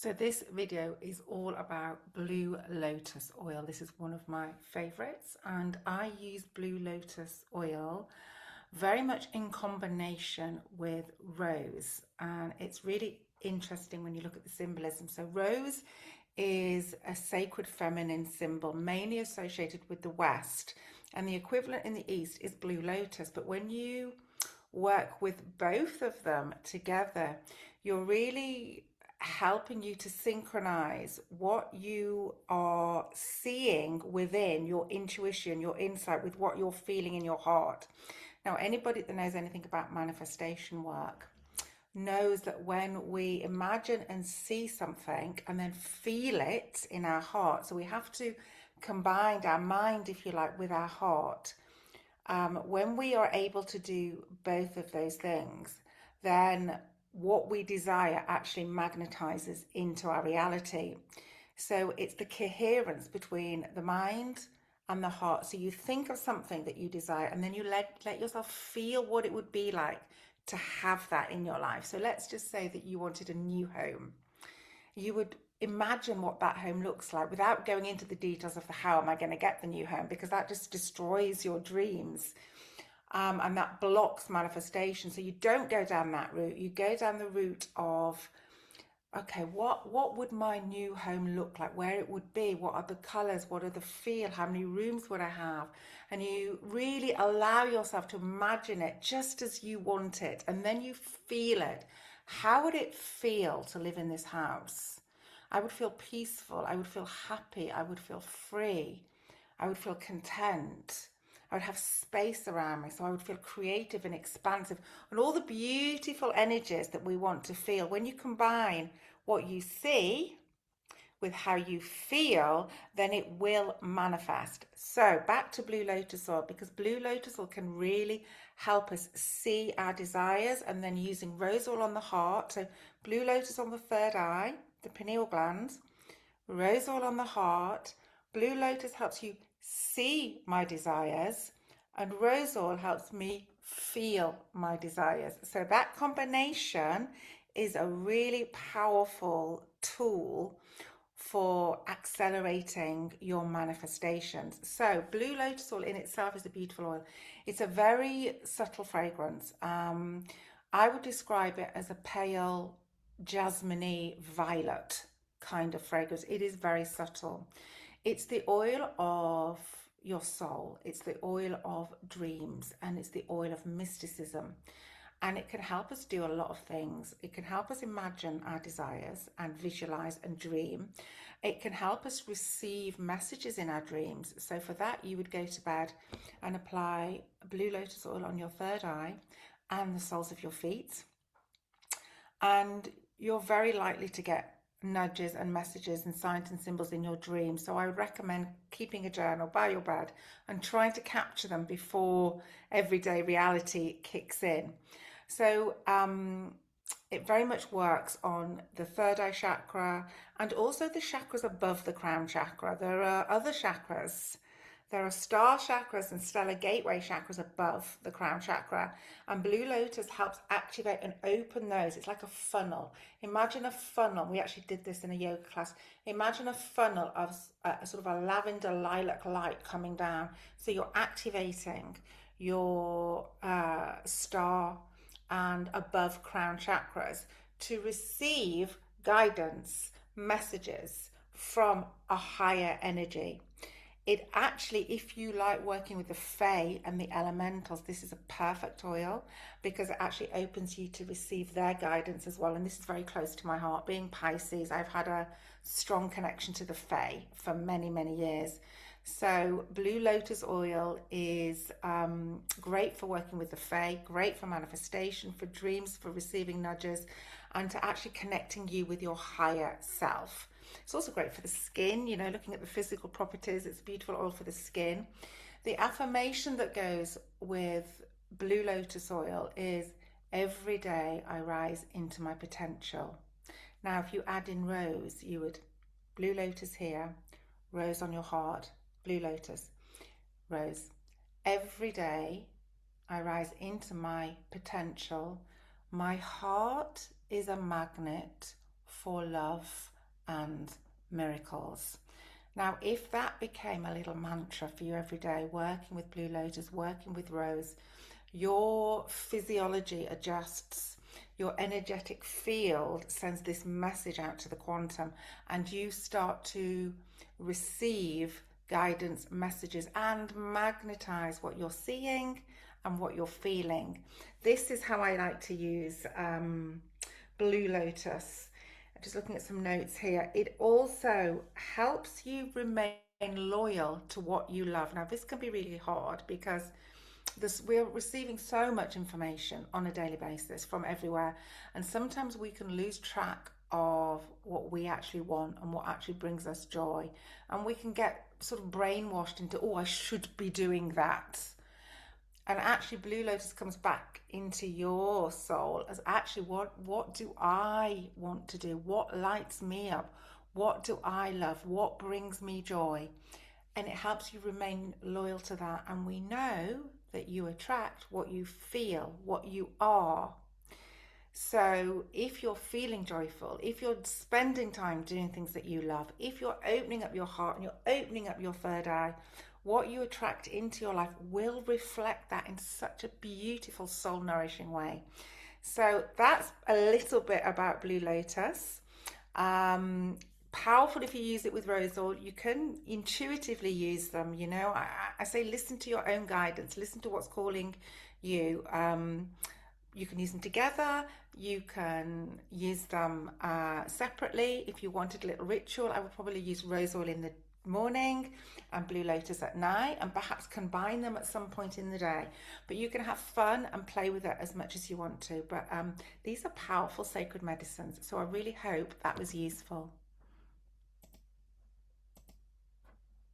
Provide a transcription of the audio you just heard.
So this video is all about Blue Lotus oil. This is one of my favorites, and I use Blue Lotus oil very much in combination with rose. And it's really interesting when you look at the symbolism. So rose is a sacred feminine symbol, mainly associated with the West, and the equivalent in the East is Blue Lotus. But when you work with both of them together, you're really helping you to synchronize what you are seeing within your intuition, your insight, with what you're feeling in your heart. Now, anybody that knows anything about manifestation work knows that when we imagine and see something and then feel it in our heart, so we have to combine our mind, if you like, with our heart. When we are able to do both of those things, then what we desire actually magnetizes into our reality. So it's the coherence between the mind and the heart. So you think of something that you desire, and then you let yourself feel what it would be like to have that in your life. So let's just say that you wanted a new home. You would imagine what that home looks like without going into the details of the how am I going to get the new home, because that just destroys your dreams. And that blocks manifestation. So you don't go down that route. You go down the route of, okay, what would my new home look like? Where it would be? What are the colors? What are the feel? How many rooms would I have? And you really allow yourself to imagine it just as you want it, and then you feel it. How would it feel to live in this house? I would feel peaceful. I would feel happy. I would feel free. I would feel content. I would have space around me, so I would feel creative and expansive, and all the beautiful energies that we want to feel. When you combine what you see with how you feel, then it will manifest. So back to Blue Lotus oil, because Blue Lotus oil can really help us see our desires, and then using rose oil on the heart. So Blue Lotus on the third eye, the pineal glands, rose oil on the heart. Blue Lotus helps you see my desires, and rose oil helps me feel my desires. So that combination is a really powerful tool for accelerating your manifestations. So Blue Lotus oil in itself is a beautiful oil. It's a very subtle fragrance. I would describe it as a pale jasmine violet kind of fragrance. It is very subtle. It's the oil of your soul. It's the oil of dreams, and it's the oil of mysticism. And it can help us do a lot of things. It can help us imagine our desires and visualize and dream. It can help us receive messages in our dreams. So for that, you would go to bed and apply Blue Lotus oil on your third eye and the soles of your feet. And you're very likely to get nudges and messages and signs and symbols in your dreams. So I would recommend keeping a journal by your bed and trying to capture them before everyday reality kicks in. So it very much works on the third eye chakra and also the chakras above the crown chakra. There are other chakras. There are star chakras and stellar gateway chakras above the crown chakra, and Blue Lotus helps activate and open those. It's like a funnel. Imagine a funnel. We actually did this in a yoga class. Imagine a funnel of sort of a lavender lilac light coming down. So you're activating your star and above crown chakras to receive guidance, messages from a higher energy. It actually, if you like working with the Fae and the elementals, this is a perfect oil because it actually opens you to receive their guidance as well. And this is very close to my heart. Being Pisces, I've had a strong connection to the Fae for many, many years. So Blue Lotus oil is great for working with the Fae, great for manifestation, for dreams, for receiving nudges, and to actually connecting you with your higher self. It's also great for the skin, you know, looking at the physical properties. It's a beautiful oil for the skin. The affirmation that goes with Blue Lotus oil is, every day I rise into my potential. Now, if you add in rose, you would Blue Lotus here, rose on your heart, Blue Lotus, rose. Every day I rise into my potential. My heart is a magnet for love and miracles. Now, if that became a little mantra for you every day, working with Blue Lotus, working with Rose, your physiology adjusts, your energetic field sends this message out to the quantum, and you start to receive guidance messages and magnetize what you're seeing and what you're feeling. This is how I like to use Blue Lotus. I'm just looking at some notes here. It also helps you remain loyal to what you love. Now, this can be really hard because we're receiving so much information on a daily basis from everywhere, and sometimes we can lose track of what we actually want and what actually brings us joy, and we can get sort of brainwashed into, oh, I should be doing that. And actually Blue Lotus comes back into your soul as actually what do I want to do, what lights me up, what do I love, what brings me joy, and it helps you remain loyal to that. And we know that you attract what you feel, what you are. So if you're feeling joyful, if you're spending time doing things that you love, if you're opening up your heart and you're opening up your third eye, what you attract into your life will reflect that in such a beautiful, soul nourishing way. So that's a little bit about Blue Lotus. Powerful if you use it with rose oil. You can intuitively use them. I say listen to your own guidance, listen to what's calling you. You can use them together, you can use them separately. If you wanted a little ritual, I would probably use rose oil in the morning and Blue Lotus at night, and perhaps combine them at some point in the day. But you can have fun and play with it as much as you want to. But these are powerful sacred medicines, so I really hope that was useful.